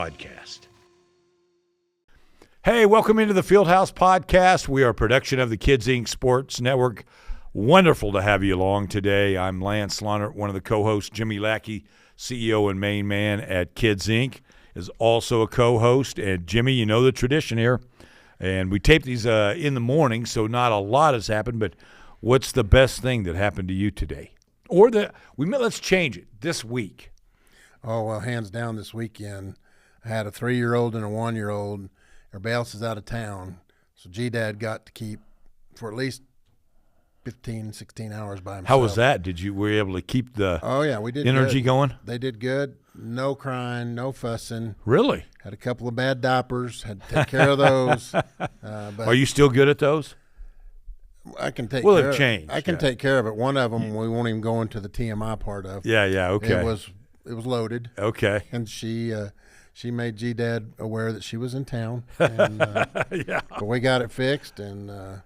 Podcast. Hey, welcome into the Fieldhouse Podcast. We are a production of the Kids Inc. Sports Network. Wonderful to have you along today. I'm Lance Slaughter, one of the co-hosts. Jimmy Lackey, CEO and main man at Kids Inc., is also a co-host. And Jimmy, you know the tradition here. And we tape these in the morning, so not a lot has happened. But what's the best thing that happened to you today? Let's change it this week. Oh, well, hands down this weekend. I had a 3-year-old and a 1-year-old. Everybody else is out of town. So G-Dad got to keep for at least 15, 16 hours by himself. How was that? Were you able to keep the we did energy good. going? They did good. No crying, no fussing. Really? Had a couple of bad diapers. Had to take care of those. But Are you still good at those? I can take Will care have of changed. I can take care of it. One of them we won't even go into the TMI part of. Yeah, okay. It was loaded. Okay. And she made G-Dad aware that she was in town. And, yeah. But we got it fixed, and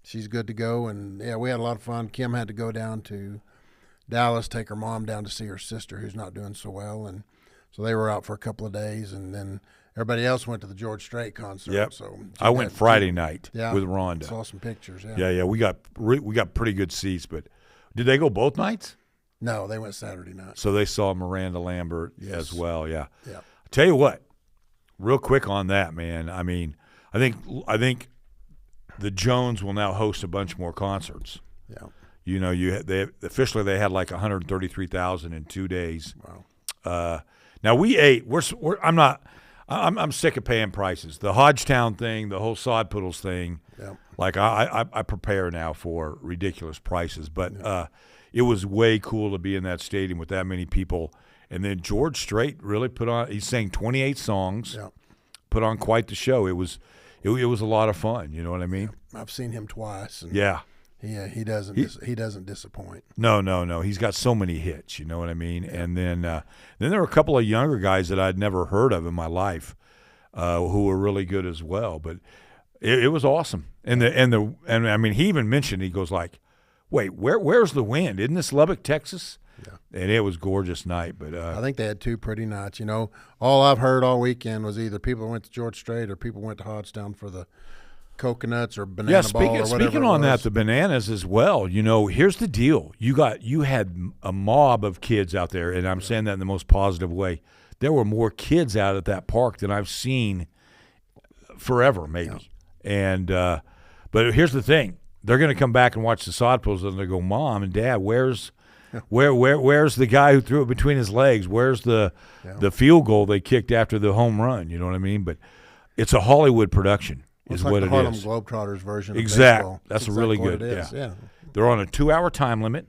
she's good to go. And, yeah, we had a lot of fun. Kim had to go down to Dallas, take her mom down to see her sister who's not doing so well. And so they were out for a couple of days. And then everybody else went to the George Strait concert. Yep. So I went Friday night with Rhonda. Saw some pictures, Yeah. We got pretty good seats. But did they go both nights? No, they went Saturday night. So they saw Miranda Lambert as well, yeah. Yeah. Tell you what, real quick on that, man. I mean, I think the Jones will now host a bunch more concerts. Yeah. You know, officially they had like 133,000 in 2 days. Wow. Now we ate. I'm sick of paying prices. The Hodgetown thing, the whole Sod Poodles thing. Yeah. Like I prepare now for ridiculous prices, but it was way cool to be in that stadium with that many people. And then George Strait really he sang 28 songs, put on quite the show. It was a lot of fun. You know what I mean? I've seen him twice. And he doesn't disappoint. No. He's got so many hits. You know what I mean? Yeah. And then there were a couple of younger guys that I'd never heard of in my life who were really good as well. But it was awesome. And I mean, he even mentioned, he goes like, "Wait, where's the wind? Isn't this Lubbock, Texas?" Yeah. And it was a gorgeous night. But I think they had two pretty nights. You know, all I've heard all weekend was either people went to George Strait or people went to Hodgetown for the coconuts or banana ball or whatever. Speaking on that, the bananas as well. You know, here's the deal. You had a mob of kids out there, and I'm saying that in the most positive way. There were more kids out at that park than I've seen forever, maybe. Yeah. And but here's the thing. They're going to come back and watch the Sod Poodles, and they go, "Mom and Dad, where's the guy who threw it between his legs? Where's the field goal they kicked after the home run?" You know what I mean? But it's a Hollywood production, is like what the it Harlem is. Globetrotters version. Exactly. Of That's exactly really what good. It is. Yeah. They're on a 2-hour time limit.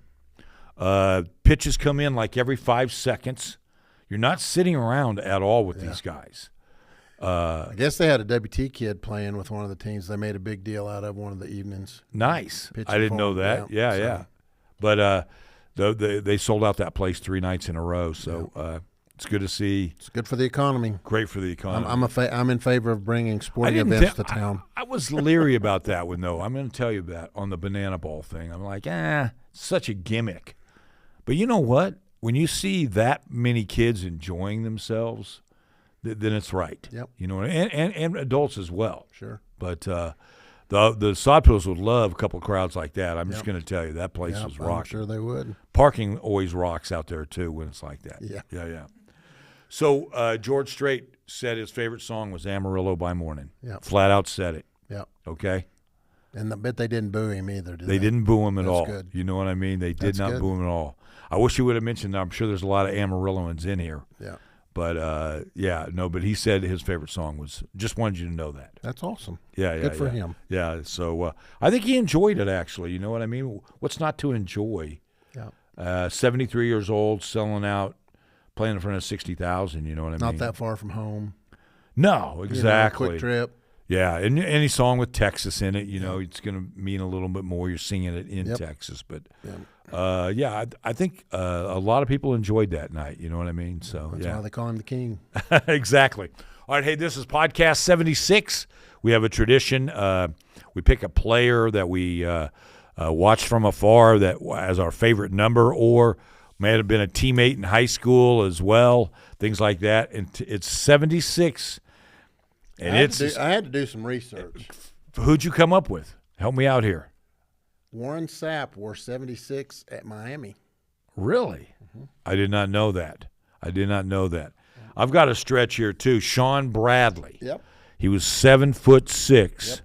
Pitches come in like every 5 seconds. You're not sitting around at all with these guys. I guess they had a WT kid playing with one of the teams. They made a big deal out of one of the evenings. Nice. I didn't know that. Yeah. But they sold out that place 3 nights in a row, so it's good to see. It's good for the economy. Great for the economy. I'm in favor of bringing sporting events to town. I was leery about that one, though. I'm going to tell you that on the banana ball thing. I'm like, such a gimmick. But you know what? When you see that many kids enjoying themselves, then it's right. Yep. You know, and adults as well. Sure. But the Sod Poodles would love a couple of crowds like that. I'm just going to tell you, that place was rocking. I'm sure they would. Parking always rocks out there, too, when it's like that. Yeah. So George Strait said his favorite song was Amarillo by Morning. Yeah. Flat out said it. Yeah. Okay? And I bet they didn't boo him either, did they? They didn't boo him at all. Good. You know what I mean? They did not boo him at all. I wish he would have mentioned that. I'm sure there's a lot of Amarilloans in here. Yeah. But, but he said his favorite song was, just wanted you to know that. That's awesome. Yeah. Good for him. Yeah, so I think he enjoyed it, actually. You know what I mean? What's not to enjoy? Yeah. 73 years old, selling out, playing in front of 60,000, you know what I mean? Not that far from home. No, exactly. Quick trip. Yeah, and any song with Texas in it, you know, it's going to mean a little bit more. You're singing it in Texas. But, I think a lot of people enjoyed that night. You know what I mean? So That's why they call him the king. Exactly. All right, hey, this is Podcast 76. We have a tradition. We pick a player that we watch from afar that as our favorite number, or May have been a teammate in high school as well, things like that. And it's 76. And I had to do some research. Who'd you come up with? Help me out here. Warren Sapp wore 76 at Miami. Really? Mm-hmm. I did not know that. I've got a stretch here too. Sean Bradley. Yep. He was 7'6", Yep.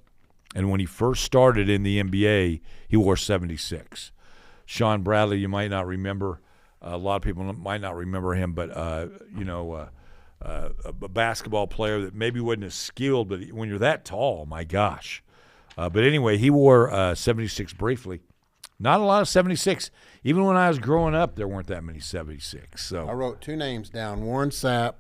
and when he first started in the NBA, he wore 76. Sean Bradley, you might not remember. A lot of people might not remember him, but a basketball player that maybe wasn't as skilled, but when you're that tall, my gosh. But anyway, he wore 76 briefly. Not a lot of 76. Even when I was growing up, there weren't that many 76. So I wrote 2 names down, Warren Sapp,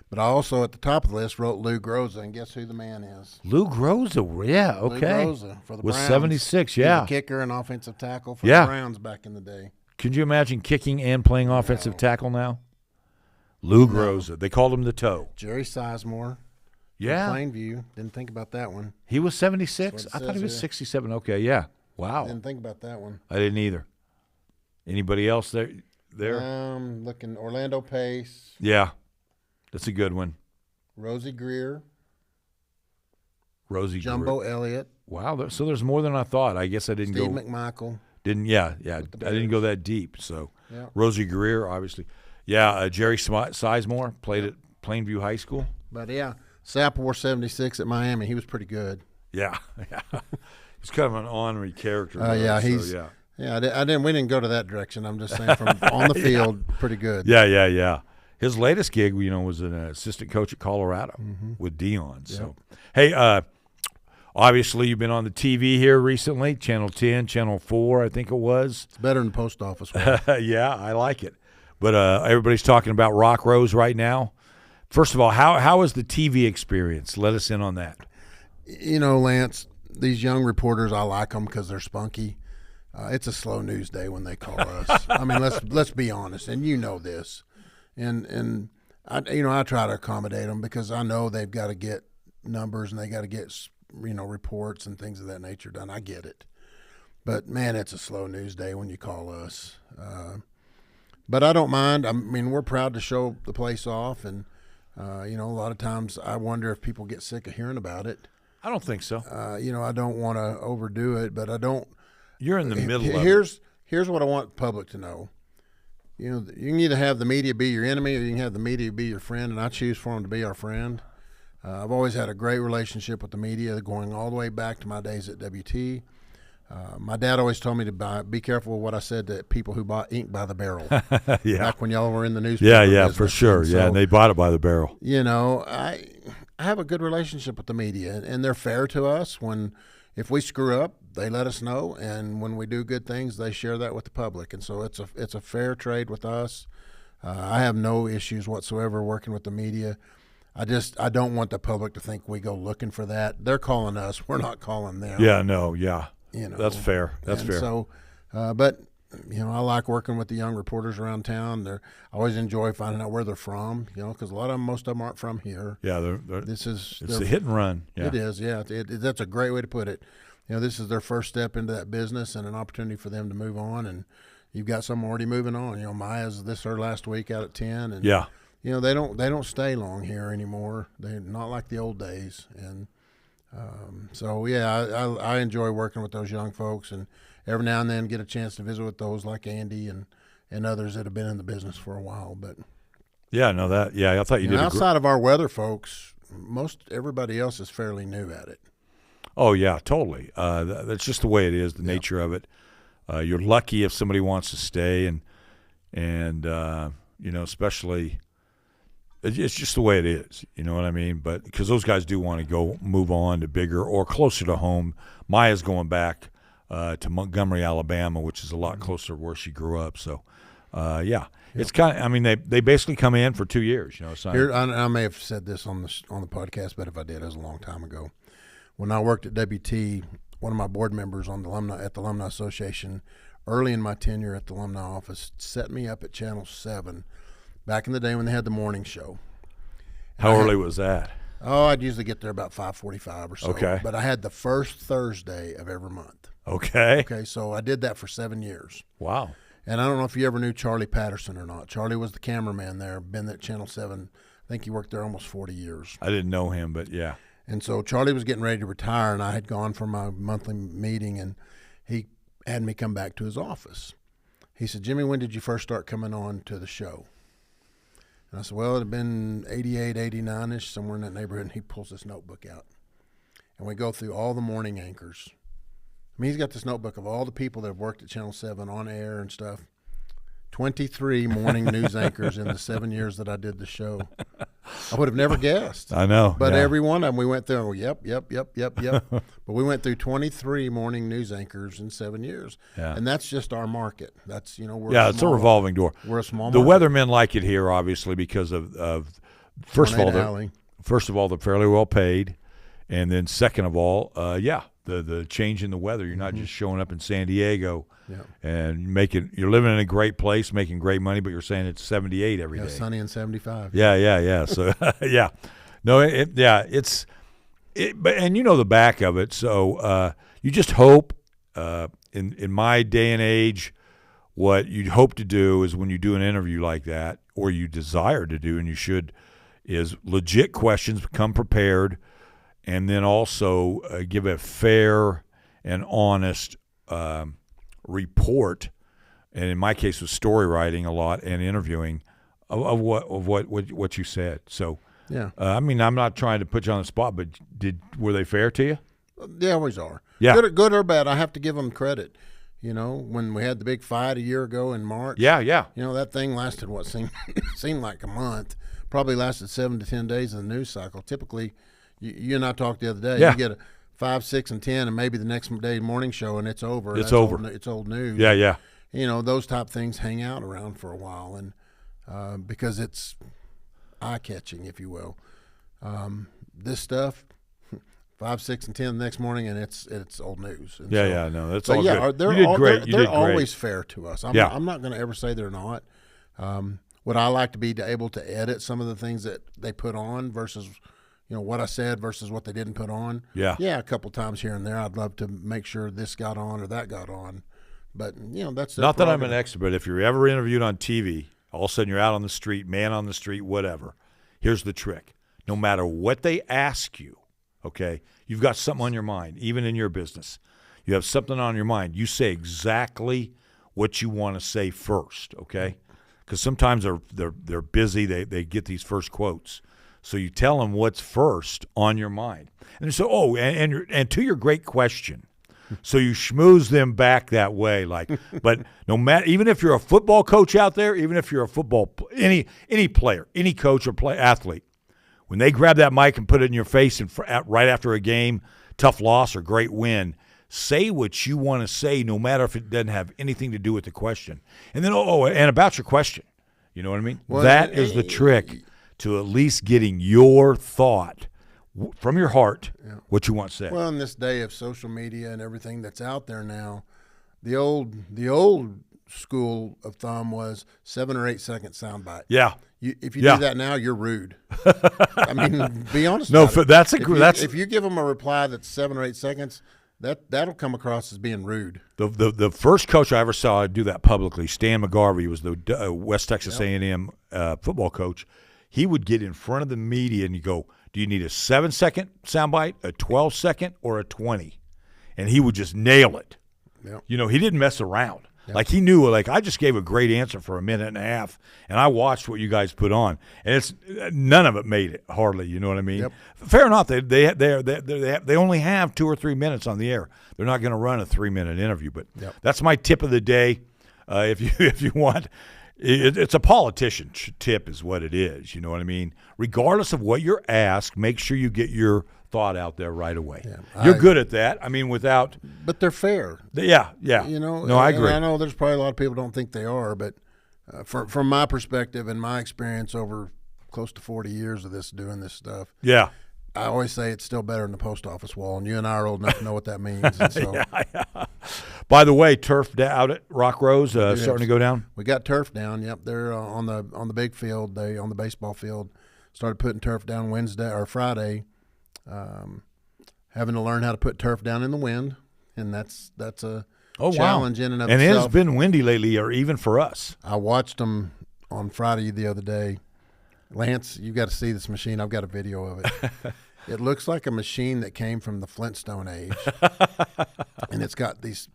but I also at the top of the list wrote Lou Groza, and guess who the man is? Lou Groza, yeah, okay. Lou Groza for the was Browns. 76, He yeah. was a kicker and offensive tackle for Yeah. the Browns back in the day. Could you imagine kicking and playing offensive tackle now? Lou Groza. They called him the toe. Jerry Sizemore. Yeah. Plainview. Didn't think about that one. He was 76? That's I what it thought he says was here. 67. Okay, yeah. Wow. Didn't think about that one. I didn't either. Anybody else there? Looking Orlando Pace, Yeah. That's a good one. Rosie Greer, Rosie Jumbo Greer. Elliott, Wow. So there's more than I thought. I guess I didn't Steve go. McMichael. Yeah. I the didn't go that deep. So Yeah. Rosie Greer, obviously. Yeah. Jerry Sizemore played at Plainview High School. But yeah, Sapp wore 76 at Miami. He was pretty good. Yeah. He's kind of an ornery character. Yeah, though, he's. so, yeah. Yeah, I didn't. We didn't go to that direction. I'm just saying, from on the field, pretty good. Yeah. His latest gig, was an assistant coach at Colorado with Dion. So, hey, obviously you've been on the TV here recently, Channel 10, Channel 4, I think it was. It's better than the post office one. Yeah, I like it. But everybody's talking about Rock Rose right now. First of all, how is the TV experience? Let us in on that. Lance, these young reporters, I like them because they're spunky. It's a slow news day when they call us. I mean, let's be honest, and you know this. And I try to accommodate them because I know they've got to get numbers and they got to get reports and things of that nature done. I get it, but man, it's a slow news day when you call us. But I don't mind. I mean, we're proud to show the place off, and a lot of times I wonder if people get sick of hearing about it. I don't think so. I don't want to overdo it, but I don't. You're in the middle of it. Here's what I want the public to know. You can either have the media be your enemy or you can have the media be your friend, and I choose for them to be our friend. I've always had a great relationship with the media going all the way back to my days at WT. My dad always told me to be careful with what I said to people who bought ink by the barrel. Yeah. Back when y'all were in the newspaper Yeah, business. for sure. And Yeah, and they bought it by the barrel. I have a good relationship with the media, and they're fair to us. If we screw up, they let us know, and when we do good things, they share that with the public. And so it's a fair trade with us. I have no issues whatsoever working with the media. I don't want the public to think we go looking for that. They're calling us. We're not calling them. Yeah, no, yeah. That's fair. That's fair. So, but I like working with the young reporters around town. I always enjoy finding out where they're from. Because most of them aren't from here. Yeah, it's a hit and run. Yeah. It is. Yeah, that's a great way to put it. This is their first step into that business and an opportunity for them to move on. And you've got some already moving on. Maya's her last week out at 10, and yeah. They don't stay long here anymore. They're not like the old days. And so yeah, I enjoy working with those young folks, and every now and then get a chance to visit with those like Andy and others that have been in the business for a while. But yeah, no, I thought you did outside of our weather folks, most everybody else is fairly new at it. Oh yeah, totally. That's just the way it is, the nature of it. You're lucky if somebody wants to stay, and especially. It's just the way it is, you know what I mean? But because those guys do want to move on to bigger or closer to home. Maya's going back to Montgomery, Alabama, which is a lot closer to where she grew up. So, it's kind of. I mean, they basically come in for 2 years. Here, I may have said this on the podcast, but if I did, it was a long time ago. When I worked at WT, one of my board members at the Alumni Association, early in my tenure at the alumni office, set me up at Channel 7. Back in the day when they had the morning show. How early was that? Oh, I'd usually get there about 5:45 or so. Okay. But I had the first Thursday of every month. Okay. Okay, so I did that for 7 years. Wow. And I don't know if you ever knew Charlie Patterson or not. Charlie was the cameraman there, been at Channel 7. I think he worked there almost 40 years. I didn't know him, but yeah. And so Charlie was getting ready to retire, and I had gone for my monthly meeting, and he had me come back to his office. He said, Jimmy, when did you first start coming on to the show? And I said, well, it had been 88, 89-ish, somewhere in that neighborhood. And he pulls this notebook out. And we go through all the morning anchors. I mean, he's got this notebook of all the people that have worked at Channel 7 on air and stuff. 23 morning news anchors in the 7 years that I did the show. I would have never guessed. I know. But yeah. every one of them we went through, oh, yep. But we went through 23 morning news anchors in 7 years. Yeah. And that's just our market. That's, we're it's a revolving door. We're a small The market. weathermen like it here, obviously, because of first of all, they're fairly well paid. And then second of all, the change in the weather. You're not just showing up in San Diego and you're living in a great place, making great money, but you're saying it's 78 every day. Sunny and 75. Yeah. So, No, but you know the back of it. So you just hope, in my day and age, what you'd hope to do is when you do an interview like that, or you desire to do, and you should, is legit questions, come prepared, and then also give a fair and honest report, and in my case was story writing a lot and interviewing of what you said. So I'm not trying to put you on the spot, but were they fair to you? They always are. Yeah. Good or bad, I have to give them credit. When we had the big fight a year ago in March. Yeah. That thing lasted what seemed like a month. Probably lasted 7 to 10 days in the news cycle. Typically, you and I talked the other day. Yeah. You get a 5, 6, and 10, and maybe the next day morning show, and it's over. It's over. It's old news. Yeah. Those type things hang out around for a while, and because it's eye-catching, if you will. This stuff, 5, 6, and 10 the next morning, and it's old news. And that's all good. They're you did great. They're always fair to us. I'm not going to ever say they're not. Would I like to be able to edit some of the things that they put on versus what I said versus what they didn't put on? Yeah, a couple times here and there. I'd love to make sure this got on or that got on. But that's not that I'm an expert. But if you're ever interviewed on TV, all of a sudden you're out on the street, man on the street, whatever. Here's the trick: no matter what they ask you, okay, you've got something on your mind. Even in your business, you have something on your mind. You say exactly what you want to say first, okay? Because sometimes they're busy. They get these first quotes. So you tell them what's first on your mind. And so, and to your great question, so you schmooze them back that way. But no matter, even if you're a football coach out there, even if you're any player, any coach or athlete, when they grab that mic and put it in your face right after a game, tough loss or great win, say what you want to say, no matter if it doesn't have anything to do with the question. And then, and about your question. You know what I mean? Well, that is the trick to at least getting your thought from your heart, what you want to say. Well, in this day of social media and everything that's out there now, the old school of thumb was 7 or 8 second soundbite. Yeah. If you do that now, you're rude. I mean, be honest. No, that's if you give them a reply that's 7 or 8 seconds, that'll come across as being rude. The first coach I ever saw do that publicly, Stan McGarvey, was the West Texas A&M football coach. He would get in front of the media and you go, do you need a 7-second soundbite, a 12-second, or a 20? And he would just nail it. Yep. He didn't mess around. Yep. Like he knew, I just gave a great answer for a minute and a half, and I watched what you guys put on, and none of it made it hardly. You know what I mean? Yep. Fair enough. They only have 2 or 3 minutes on the air. They're not going to run a 3-minute interview, but that's my tip of the day. If you want. It's a politician tip is what it is. You know what I mean? Regardless of what you're asked, make sure you get your thought out there right away. Yeah, you're good at that. I mean, But they're fair. Yeah. No, I agree. I know there's probably a lot of people don't think they are, but from my perspective and my experience over close to 40 years of doing this stuff. Yeah. I always say it's still better than the post office wall, and you and I are old enough to know what that means. And so, yeah. By the way, turf out at Rock Rose starting to go down. We got turf down. Yep, they're on the big field. They on the baseball field started putting turf down Wednesday or Friday. Having to learn how to put turf down in the wind, and that's a challenge in and of and itself. it has been windy lately, or even for us. I watched them on Friday the other day. Lance, you got to see this machine. I've got a video of it. It looks like a machine that came from the Flintstone age, and it's got these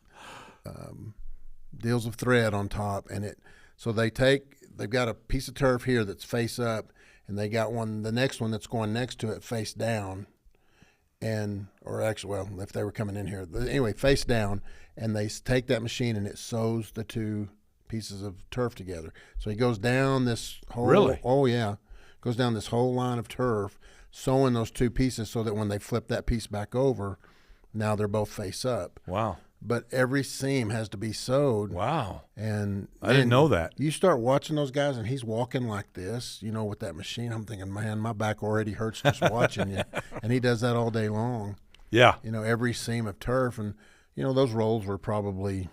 deals of thread on top, and they've got a piece of turf here that's face up, and they got the next one that's going next to it face down, if they were coming in here, anyway, face down, and they take that machine and it sews the two pieces of turf together. So he goes down this whole. Really? Oh yeah, goes down this whole line of turf, sewing those two pieces so that when they flip that piece back over, now they're both face up. Wow. But every seam has to be sewed. Wow. And I didn't know that. You start watching those guys, and he's walking like this, with that machine. I'm thinking, man, my back already hurts just watching you. And he does that all day long. Yeah. Every seam of turf. And, those rolls were probably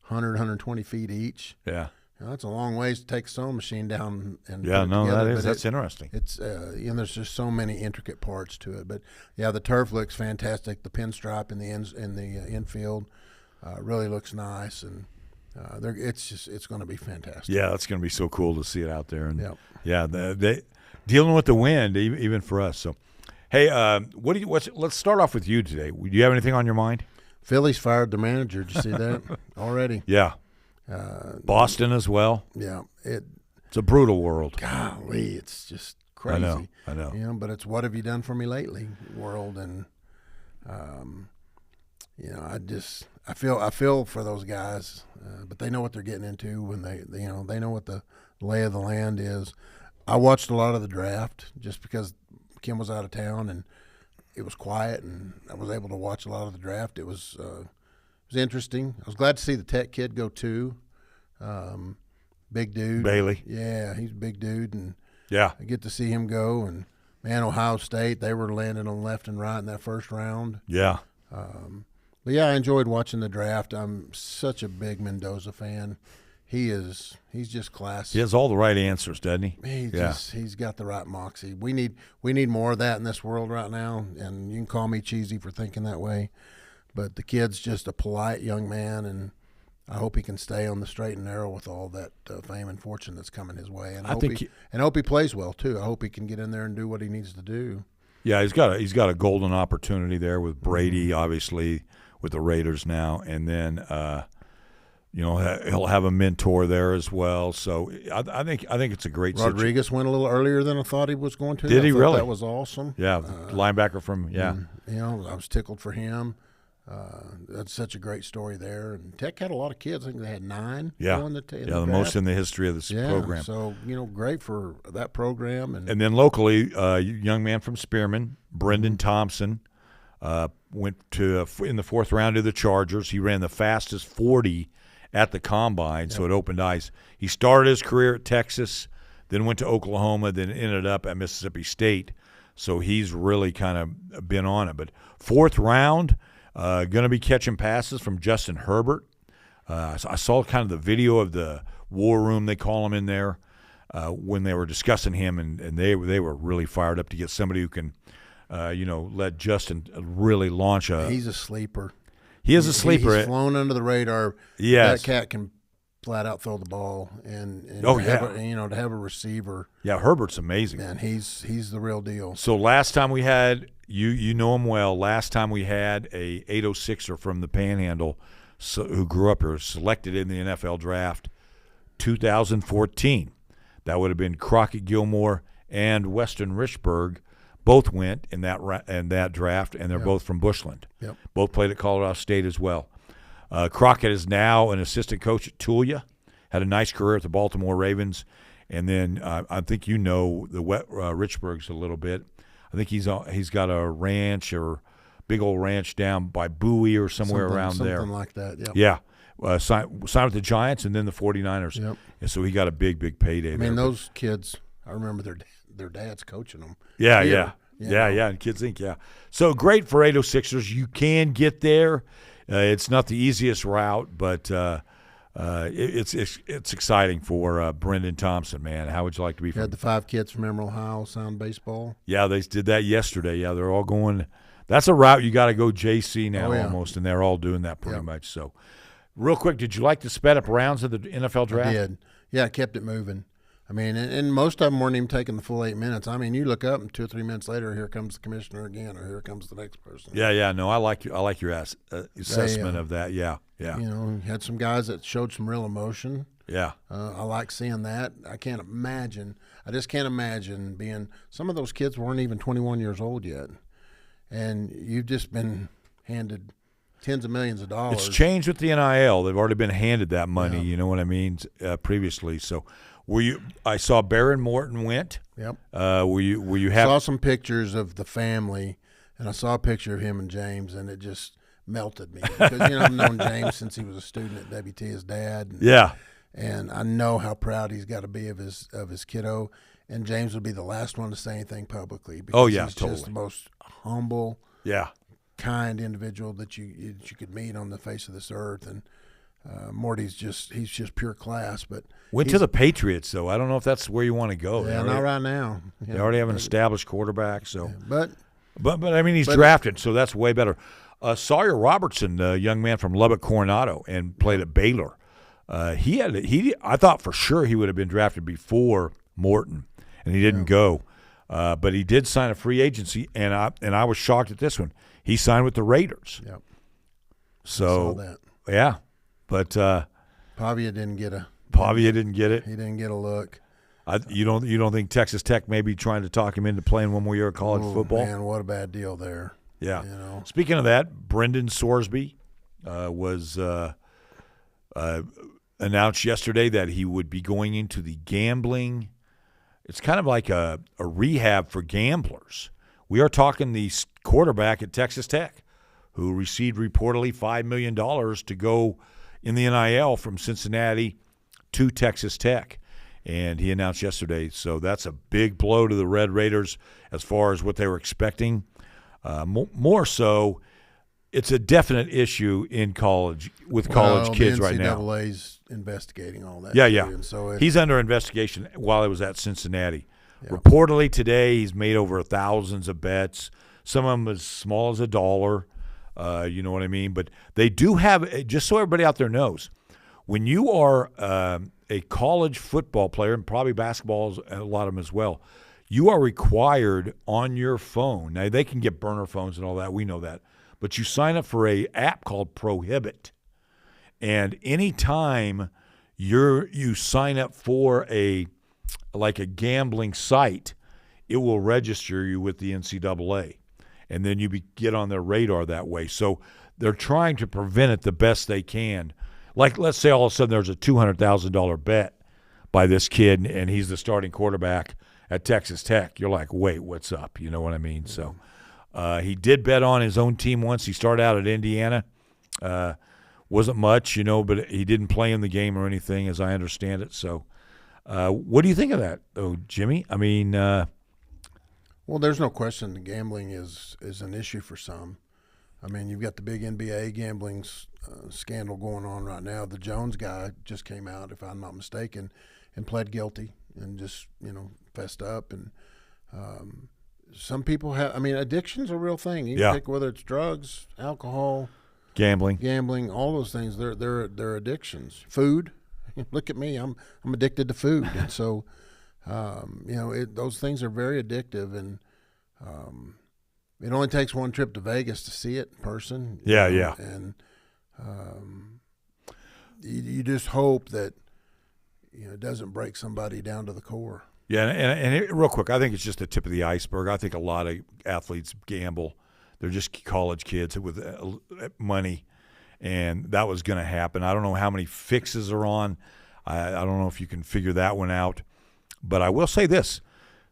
100, 120 feet each. Yeah. That's a long ways to take a sewing machine down and Yeah, put it no, together. that's interesting. It's there's just so many intricate parts to it. But yeah, the turf looks fantastic. The pinstripe in the infield really looks nice, and it's going to be fantastic. Yeah, that's going to be so cool to see it out there. And Yep. yeah, they dealing with the wind even for us. So, hey, let's start off with you today. Do you have anything on your mind? Phillies fired the manager. Did you see that already? Yeah. Boston as well. Yeah, It's a brutal world. golly, it's just crazy. I know. But it's what have you done for me lately, world, and I feel for those guys, but they know what they're getting into when they know what the lay of the land is. I watched a lot of the draft just because Kim was out of town and it was quiet, and I was able to watch a lot of the draft. It was interesting. I was glad to see the Tech kid go too. Big dude. Bailey. Yeah, he's a big dude, and Yeah. I get to see him go. And, man, Ohio State, they were landing on left and right in that first round. Yeah. But, yeah, I enjoyed watching the draft. I'm such a big Mendoza fan. He's just classy. He has all the right answers, doesn't he? He's got the right moxie. We need more of that in this world right now, and you can call me cheesy for thinking that way. But the kid's just a polite young man, and I hope he can stay on the straight and narrow with all that fame and fortune that's coming his way. And I hope he plays well too. I hope he can get in there and do what he needs to do. Yeah, he's got a golden opportunity there with Brady, obviously, with the Raiders now, and then he'll have a mentor there as well. So I think it's a great situation. Rodriguez went a little earlier than I thought he was going to. Did he really? That was awesome. Yeah, linebacker from I was tickled for him. That's such a great story there. And Tech had a lot of kids. I think they had 9. The most in the history of this program. So great for that program. And then locally, a young man from Spearman, Brendan Thompson, went to in the 4th round to the Chargers. He ran the fastest 40 at the combine, so it opened eyes. He started his career at Texas, then went to Oklahoma, then ended up at Mississippi State. So he's really kind of been on it. But 4th round, going to be catching passes from Justin Herbert. I saw kind of the video of the war room, they call him in there, when they were discussing him, and they were really fired up to get somebody who can, let Justin really launch a. He's a sleeper. He is a sleeper. He's flown under the radar. Yes. That cat can flat out throw the ball, and to have a receiver. Yeah, Herbert's amazing. Man, he's the real deal. So last time we had you know him well. Last time we had a 806er from the Panhandle, who grew up here, selected in the NFL draft, 2014. That would have been Crockett Gilmore and Weston Richburg. Both went in that draft, and they're both from Bushland. Yep. Both played at Colorado State as well. Crockett is now an assistant coach at Tulia. Had a nice career at the Baltimore Ravens, and then I think the Richburgs a little bit. I think he's got a ranch or big old ranch down by Bowie or somewhere around there. Something like that. Yep. Yeah. Signed with the Giants and then the 49ers. Yep. And so he got a big payday. I mean, those kids. I remember their dads coaching them. Yeah. And Kids Inc. Yeah. So great for 806ers. You can get there. It's not the easiest route, but it's exciting for Brendan Thompson, man. How would you like to be? You had the 5 kids from Emerald, Ohio, sound baseball. Yeah, they did that yesterday. Yeah, they're all going. That's a route you got to go JC now almost, and they're all doing that pretty much. So Real quick, did you like the sped up rounds of the NFL draft? I did. Yeah, it kept it moving. I mean, and most of them weren't even taking the full 8 minutes. I mean, you look up and 2 or 3 minutes later, here comes the commissioner again, or here comes the next person. Yeah. No, I like your assessment of that. Yeah. You know, you had some guys that showed some real emotion. Yeah. I like seeing that. I just can't imagine being – some of those kids weren't even 21 years old yet. And you've just been handed tens of millions of dollars. It's changed with the NIL. They've already been handed that money, you know what I mean, previously. So I saw Baron Morton went. Yep. Were you happy? I saw some pictures of the family, and I saw a picture of him and James, and it just melted me. Because, I've known James since he was a student at WT, his dad. And I know how proud he's got to be of his kiddo. And James would be the last one to say anything publicly. Because he's just the most humble, kind individual that you could meet on the face of this earth. And Morty's he's just pure class. But went to the Patriots, though. I don't know if that's where you want to go. Yeah, not right now. They already have an established quarterback. So, yeah, but I mean, he's drafted, so that's way better. Sawyer Robertson, a young man from Lubbock, Coronado, and played at Baylor. I thought for sure he would have been drafted before Morton, and he didn't go. But he did sign a free agency, and I was shocked at this one. He signed with the Raiders. Yep. So I saw that. Yeah, but Pavia didn't get it. He didn't get a look. You don't think Texas Tech may be trying to talk him into playing one more year of college football? Man, what a bad deal there. Yeah. Speaking of that, Brendan Sorsby was announced yesterday that he would be going into the gambling. It's kind of like a rehab for gamblers. We are talking the quarterback at Texas Tech, who received reportedly $5 million to go in the NIL from Cincinnati to Texas Tech. And he announced yesterday, so that's a big blow to the Red Raiders as far as what they were expecting. More so, it's a definite issue in college with college kids right now. The NCAA's investigating all that. Yeah. And so he's under investigation while he was at Cincinnati. Yeah. Reportedly today, he's made over thousands of bets. Some of them as small as $1. You know what I mean? But they do have, just so everybody out there knows, when you are a college football player, and probably basketball, a lot of them as well, you are required on your phone. Now, they can get burner phones and all that. We know that. But you sign up for a app called Prohibit. And anytime you sign up for a gambling site, it will register you with the NCAA. And then you get on their radar that way. So they're trying to prevent it the best they can. Like, let's say all of a sudden there's a $200,000 bet by this kid, and he's the starting quarterback at Texas Tech. You're like, wait, what's up? You know what I mean? So he did bet on his own team once. He started out at Indiana. Wasn't much, but he didn't play in the game or anything, as I understand it. So what do you think of that, though, Jimmy? I mean well, there's no question that gambling is an issue for some. I mean, you've got the big NBA gambling scandal going on right now. The Jones guy just came out, if I'm not mistaken, and pled guilty and just, fessed up. And some people have – I mean, addiction's a real thing. You can pick whether it's drugs, alcohol, gambling, all those things. They're addictions. Food. Look at me. I'm addicted to food. And so, those things are very addictive. And it only takes one trip to Vegas to see it in person. Yeah. And you just hope that it doesn't break somebody down to the core. Yeah, and real quick, I think it's just the tip of the iceberg. I think a lot of athletes gamble. They're just college kids with money, and that was going to happen. I don't know how many fixes are on. I don't know if you can figure that one out. But I will say this.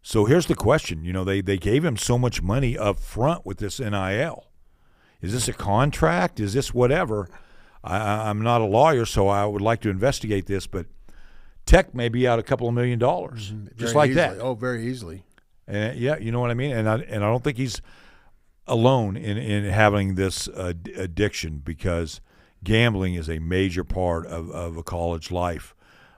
So here's the question. They gave him so much money up front with this NIL. Is this a contract? Is this whatever? I'm not a lawyer, so I would like to investigate this, but Tech may be out a couple of $1 million, just like easily. that. Oh, very easily. And you know what I mean? And I don't think he's alone in having this addiction, because gambling is a major part of a college life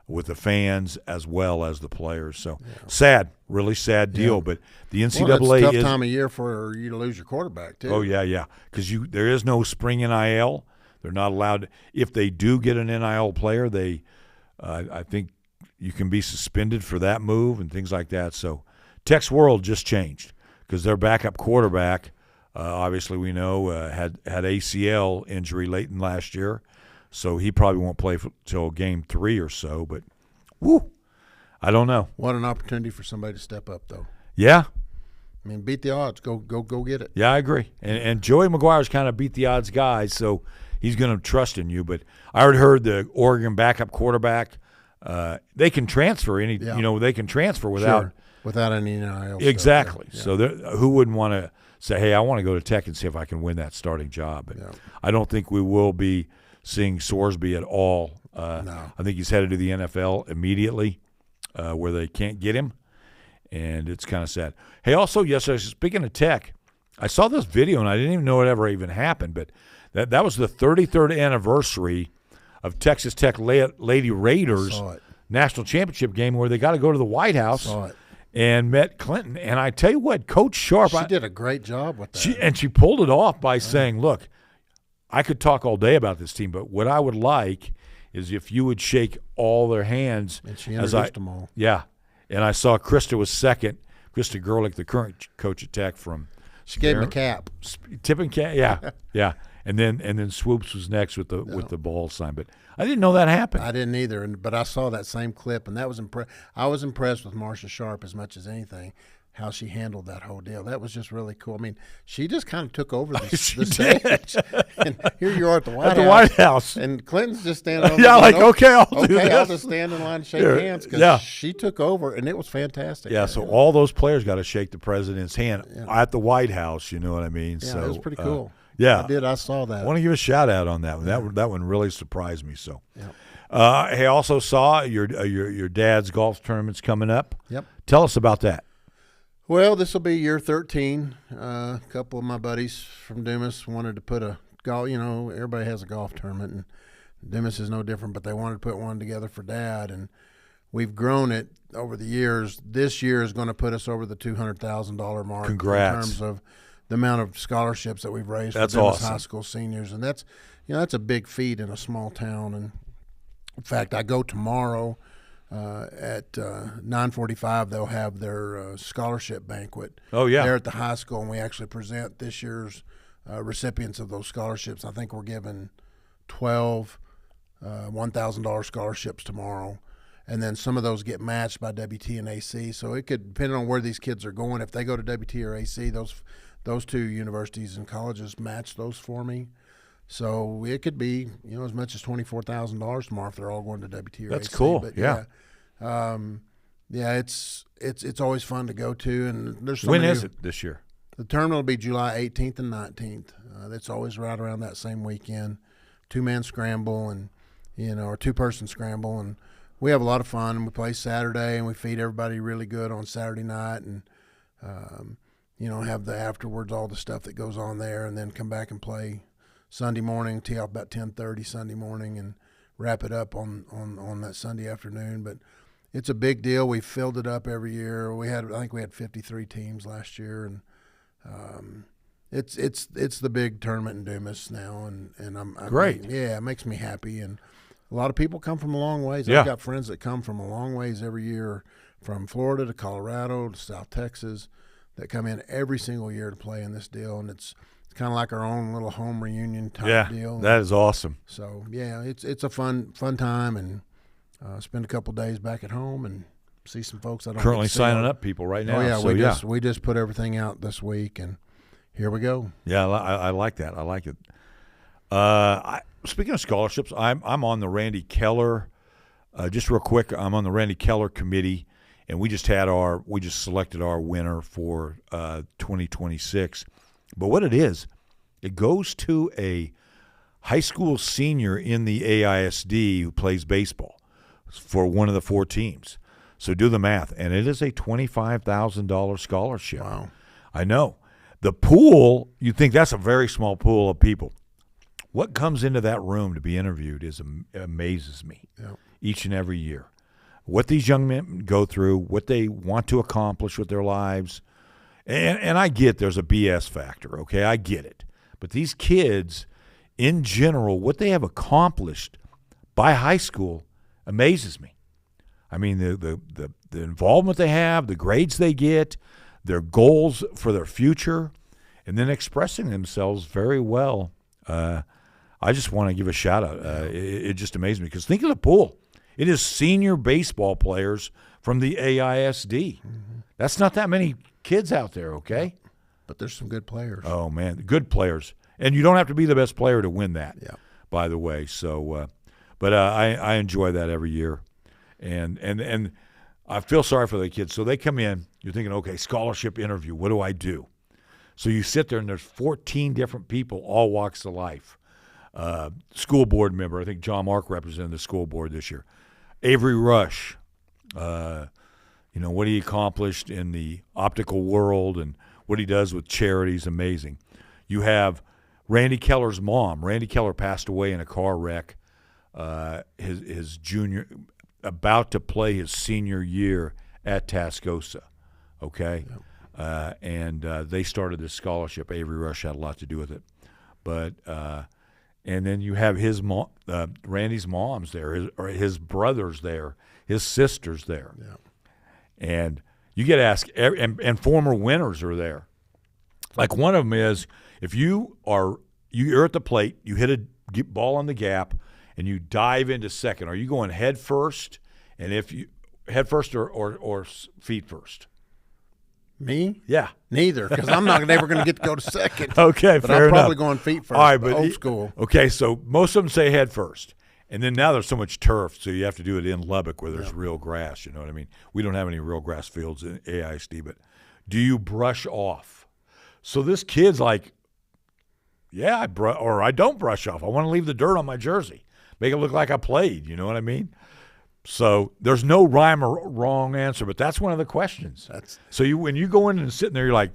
with the fans as well as the players. So sad, really sad deal. But the NCAA it's a tough time of year for you to lose your quarterback too. Oh yeah, because there is no spring NIL. They're not allowed. If they do get an NIL player, I think you can be suspended for that move and things like that. So Tech's world just changed because their backup quarterback, obviously we know, had ACL injury late in last year. So he probably won't play until game 3 or so. But, woo, I don't know. What an opportunity for somebody to step up, though. Yeah. I mean, beat the odds. Go get it. Yeah, I agree. And Joey McGuire's kind of beat the odds guy, so he's going to trust in you. But I already heard the Oregon backup quarterback, they can transfer they can transfer without any NIL. Exactly. Yeah. So who wouldn't want to say, hey, I want to go to Tech and see if I can win that starting job. But I don't think we will be seeing Sorsby at all. No. I think he's headed to the NFL immediately where they can't get him, and it's kind of sad. Hey, also yesterday, speaking of Tech, I saw this video, and I didn't even know it ever even happened, but that was the 33rd anniversary of Texas Tech Lady Raiders national championship game where they got to go to the White House and met Clinton. And I tell you what, Coach Sharp. She did a great job with that. She pulled it off by saying, look, I could talk all day about this team, but what I would like is if you would shake all their hands. And she introduced them all. Yeah. And I saw Krista was second. Krista Gerlich, the current coach at Tech from. She gave him a cap. Tipping cap, yeah. Yeah. And then Swoops was next with the ball sign. But I didn't know that happened. I didn't either, but I saw that same clip, and that was I was impressed with Marcia Sharp as much as anything, how she handled that whole deal. That was just really cool. I mean, she just kind of took over the stage. And here you are at the White House. And Clinton's just standing over there. I'll do this. I'll just stand in line and shake hands because she took over, and it was fantastic. Yeah, so all those players got to shake the president's hand at the White House, you know what I mean? Yeah, so, it was pretty cool. Yeah. I did. I saw that. I want to give a shout-out on that one. That one really surprised me. So, I also saw your dad's golf tournament's coming up. Yep. Tell us about that. Well, this will be year 13. A couple of my buddies from Dumas wanted to put a golf. You know, everybody has a golf tournament, and Dumas is no different. But they wanted to put one together for Dad, and we've grown it over the years. This year is going to put us over the $200,000 mark. Congrats. In terms of the amount of scholarships that we've raised for Dumas awesome. High School seniors, and that's a big feat in a small town. And in fact, I go tomorrow. At 9:45, they'll have their scholarship banquet. Oh, yeah. There at the high school, and we actually present this year's recipients of those scholarships. I think we're giving 12 $1,000 scholarships tomorrow, and then some of those get matched by WT and AC. So it could, depending on where these kids are going, if they go to WT or AC, those two universities and colleges match those for me. So it could be, as much as $24,000 tomorrow if they're all going to WT or AC. That's cool. But it's always fun to go to, and there's when is it this year? The tournament will be July 18th and 19th. It's always right around that same weekend. 2-man scramble and or 2-person scramble, and we have a lot of fun. And we play Saturday, and we feed everybody really good on Saturday night, and have the afterwards all the stuff that goes on there, and then come back and play Sunday morning, tee off about 10:30 Sunday morning, and wrap it up on that Sunday afternoon. But it's a big deal. We filled it up every year. I think we had 53 teams last year, and it's the big tournament in Dumas now, and I'm great. It makes me happy, and a lot of people come from a long ways. Yeah. I've got friends that come from a long ways every year, from Florida to Colorado to South Texas, that come in every single year to play in this deal, and it's kind of like our own little home reunion type deal. That is awesome. So it's a fun time, and spend a couple days back at home and see some folks. I don't currently signing up people right now. Oh yeah, we just put everything out this week, and here we go. Yeah, I like that. I like it. Speaking of scholarships, I'm on the Randy Keller. Just real quick, I'm on the Randy Keller committee, and we just selected our winner for 2026. But what it is, it goes to a high school senior in the AISD who plays baseball for one of the 4 teams. So do the math, and it is a $25,000 scholarship. Wow. I know. The pool, you think that's a very small pool of people. What comes into that room to be interviewed amazes me each and every year. What these young men go through, what they want to accomplish with their lives. And I get there's a BS factor, okay? I get it. But these kids in general, what they have accomplished by high school amazes me. I mean, the involvement they have, the grades they get, their goals for their future, and then expressing themselves very well. I just want to give a shout out. It just amazed me because think of the pool. It is senior baseball players from the AISD. Mm-hmm. That's not that many kids out there, okay? But there's some good players. Oh, man, good players. And you don't have to be the best player to win that, by the way. So, but I enjoy that every year. And I feel sorry for the kids. So they come in, you're thinking, okay, scholarship interview, what do I do? So you sit there, and there's 14 different people, all walks of life. School board member, I think John Mark represented the school board this year. Avery Rush, what he accomplished in the optical world and what he does with charities, amazing. You have Randy Keller's mom. Randy Keller passed away in a car wreck. His junior, about to play his senior year at Tascosa, okay? Yep. And they started this scholarship. Avery Rush had a lot to do with it. But and then you have his mom, Randy's mom's there, his brother's there, his sister's there. Yeah. And you get asked, and former winners are there. Like one of them is, if you're at the plate, you hit a ball on the gap, and you dive into second. Are you going head first? And if you head first or feet first? Me? Yeah. Neither, because I'm not ever going to get to go to second. Okay, but fair I'm probably enough. going feet first. All right, but old school. Okay, so most of them say head first. And then now there's so much turf, so you have to do it in Lubbock where there's real grass, you know what I mean? We don't have any real grass fields in AISD, but do you brush off? So this kid's like, yeah, I don't brush off. I want to leave the dirt on my jersey. Make it look like I played, you know what I mean? So there's no rhyme or wrong answer, but that's one of the questions. So when you go in and sitting there, you're like,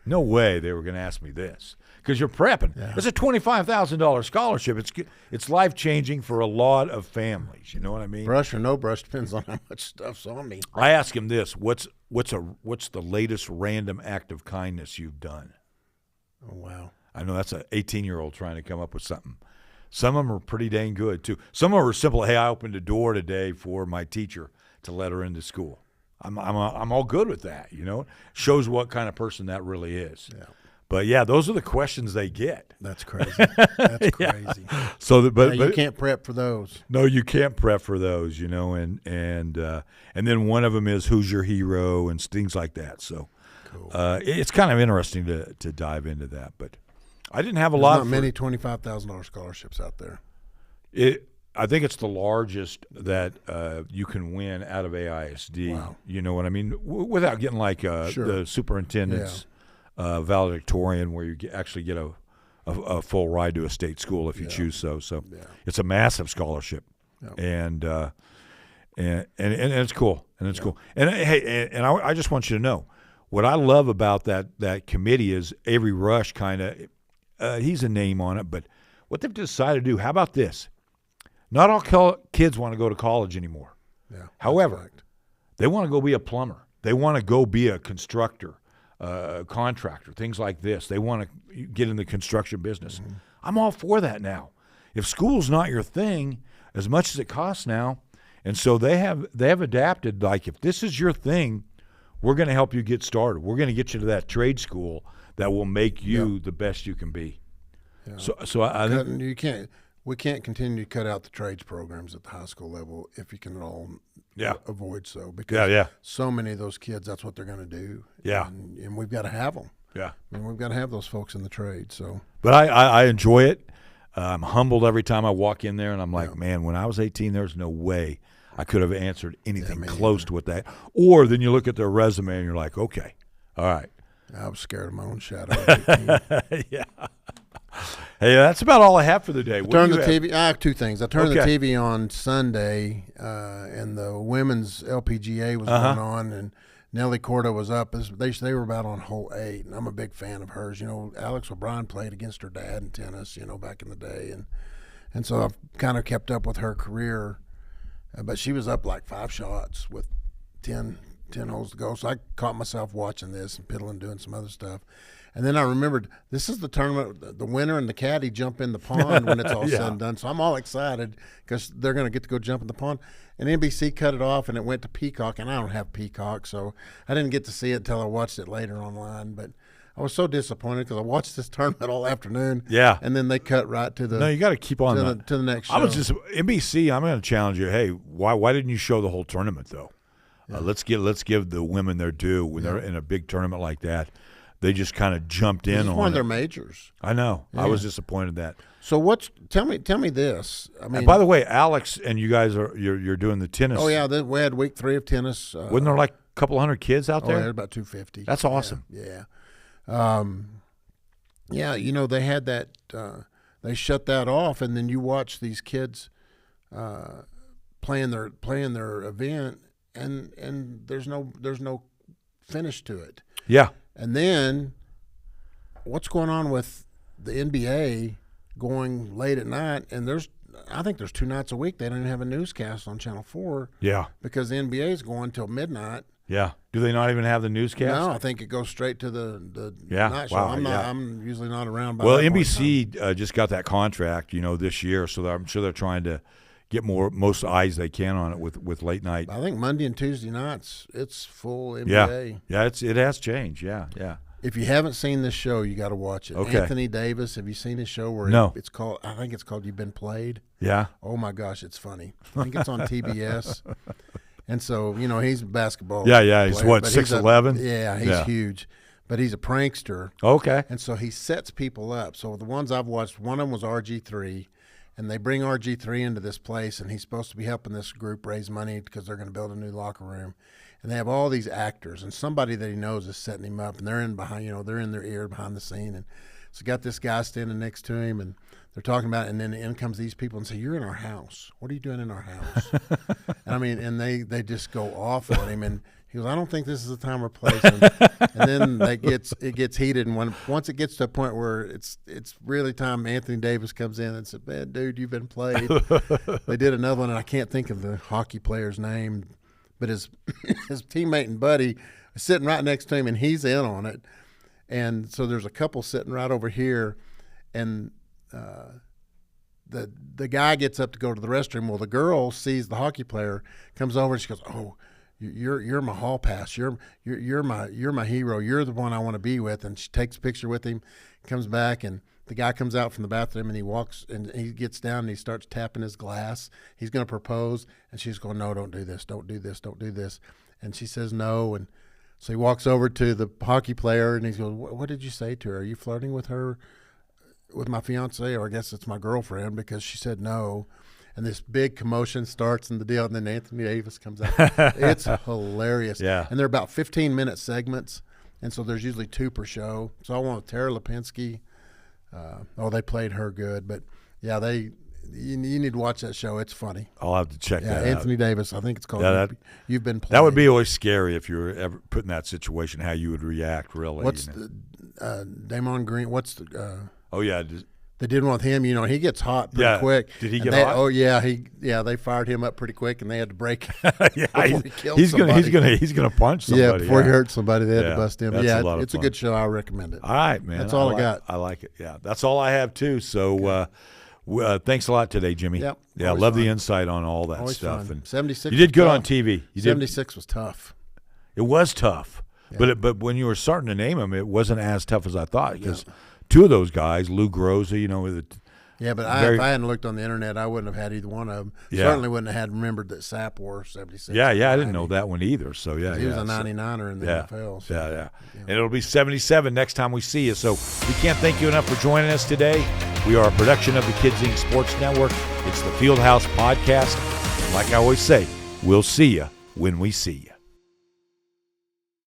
no way they were going to ask me this. Because you're prepping. Yeah. It's a $25,000 scholarship. It's life-changing for a lot of families. You know what I mean? Brush or no brush depends on how much stuff's on me. I ask him this, what's the latest random act of kindness you've done? Oh, wow. I know that's an 18-year-old trying to come up with something. Some of them are pretty dang good, too. Some of them are simple. Hey, I opened a door today for my teacher to let her into school. I'm all good with that, you know. Shows what kind of person that really is. Yeah. But, yeah, those are the questions they get. That's crazy. That's crazy. So, but you can't prep for those. No, you can't prep for those, you know. And then one of them is who's your hero and things like that. So cool. It's kind of interesting to dive into that. But I didn't have a lot. Not many $25,000 scholarships out there. I think it's the largest that you can win out of AISD. Wow. You know what I mean? Without getting like the superintendent's valedictorian, where you actually get a full ride to a state school if you choose so. So it's a massive scholarship, and it's cool, and it's cool. And hey, and I just want you to know what I love about that committee is Avery Rush kind of he's a name on it, but what they've decided to do. How about this? Not all kids want to go to college anymore. Yeah. However, they want to go be a plumber. They want to go be a constructor, contractor, things like this. They want to get in the construction business. Mm-hmm. I'm all for that now. If school's not your thing, as much as it costs now, and so they have adapted. Like, if this is your thing, we're going to help you get started. We're going to get you to that trade school that will make you the best you can be. Yeah. So I think you can't. We can't continue to cut out the trades programs at the high school level if you can at all avoid so. Because so many of those kids, that's what they're going to do. Yeah. And we've got to have them. Yeah. I mean, we've got to have those folks in the trade. So. But I enjoy it. I'm humbled every time I walk in there, and I'm like, man, when I was 18, there's no way I could have answered anything close to what that. Or then you look at their resume, and you're like, okay, all right. I was scared of my own shadow at 18. Yeah. Hey, that's about all I have for the day. Turn the TV. I have two things. I turned the TV on Sunday, and the women's LPGA was going on, and Nelly Corda was up. They were about on hole 8, and I'm a big fan of hers. You know, Alex O'Brien played against her dad in tennis, you know, back in the day, and so I've kind of kept up with her career. But she was up like 5 shots with 10 holes to go. So I caught myself watching this and piddling, doing some other stuff. And then I remembered, this is the tournament, the winner and the caddy jump in the pond when it's all said and done. So I'm all excited because they're going to get to go jump in the pond. And NBC cut it off, and it went to Peacock, and I don't have Peacock, so I didn't get to see it until I watched it later online. But I was so disappointed because I watched this tournament all afternoon. Yeah. And then they cut right to the No, you got to keep on to the next show. I was just NBC. I'm going to challenge you. Hey, why didn't you show the whole tournament though? Yeah. Let's give the women their due when they're in a big tournament like that. They just kind of jumped in on one of it. their majors. I know. Yeah. I was disappointed that. So tell me this. I mean, and by the way, Alex and you guys you're doing the tennis. Oh yeah, we had week 3 of tennis. Wasn't there like a couple hundred kids out there? Yeah, about 250. That's awesome. Yeah. Yeah, they had that. They shut that off, and then you watch these kids playing their event, and there's no finish to it. Yeah. And then, what's going on with the NBA going late at night? And I think there's 2 nights a week they don't even have a newscast on Channel 4. Yeah. Because the NBA is going till midnight. Yeah. Do they not even have the newscast? No, I think it goes straight to the night show. Wow, I'm usually not around. By well, that NBC just got that contract, this year, so I'm sure they're trying to get most eyes they can on it with late night. I think Monday and Tuesday nights it's full NBA. Yeah, it has changed. Yeah. If you haven't seen this show, you got to watch it. Okay. Anthony Davis, have you seen his show where No. it's called? I think it's called You've Been Played. Yeah. Oh my gosh, it's funny. I think it's on TBS. And so he's a basketball. Yeah. He's player, what, but 6'11"? Yeah, he's huge, but he's a prankster. Okay. And so he sets people up. So the ones I've watched, one of them was RG3. And they bring RG3 into this place, and he's supposed to be helping this group raise money because they're going to build a new locker room. And they have all these actors, and somebody that he knows is setting him up, and they're in their ear behind the scene. And so got this guy standing next to him, and they're talking about it, and then in comes these people and say, "You're in our house. What are you doing in our house?" and they just go off on him, and he goes, "I don't think this is the time or place." And then it gets heated, and once it gets to a point where it's really time, Anthony Davis comes in and said, "Man, dude, you've been played." They did another one, and I can't think of the hockey player's name, but his teammate and buddy is sitting right next to him, and he's in on it. And so there's a couple sitting right over here, and the guy gets up to go to the restroom. Well, the girl sees the hockey player, comes over, and she goes, "Oh, you're my hall pass. You're my hero. You're the one I want to be with." And she takes a picture with him, comes back, and the guy comes out from the bathroom, and he walks and he gets down and he starts tapping his glass. He's going to propose, and she's going, "No, don't do this. Don't do this. Don't do this." And she says no, and so he walks over to the hockey player, and he goes, "What did you say to her? Are you flirting with her, with my fiance, or I guess it's my girlfriend?" Because she said no. And this big commotion starts in the deal, and then Anthony Davis comes out. It's hilarious. Yeah. And they're about 15-minute segments, and so there's usually 2 per show. So I want Tara Lipinski. They played her good. But, yeah, you need to watch that show. It's funny. I'll have to check that out. Anthony Davis, I think it's called You've Been Played. That would be always scary if you were ever put in that situation, how you would react, really. What's Damon Green? What's the oh, yeah. They did one with him. He gets hot pretty quick. Did he get hot? Oh yeah, they fired him up pretty quick, and they had to break. He's gonna punch somebody. Yeah, before he hurt somebody, they had to bust him. It's a good show. I recommend it. All right, man. That's all I got. I like it. Yeah, that's all I have too. So, thanks a lot today, Jimmy. Yep. Yeah, I love the insight on all that always stuff. Fun. And 76. You did good on TV. 76 was tough. It was tough, but when you were starting to name them, it wasn't as tough as I thought because 2 of those guys, Lou Groza, Yeah, but if I hadn't looked on the internet, I wouldn't have had either one of them. Yeah. Certainly wouldn't have had remembered that Sapp wore 76. Yeah, I didn't know that one either. So, yeah. He was a 99er in the NFL. So. Yeah. And it'll be 77 next time we see you. So we can't thank you enough for joining us today. We are a production of the Kids Inc. Sports Network. It's the Fieldhouse Podcast. Like I always say, we'll see you when we see you.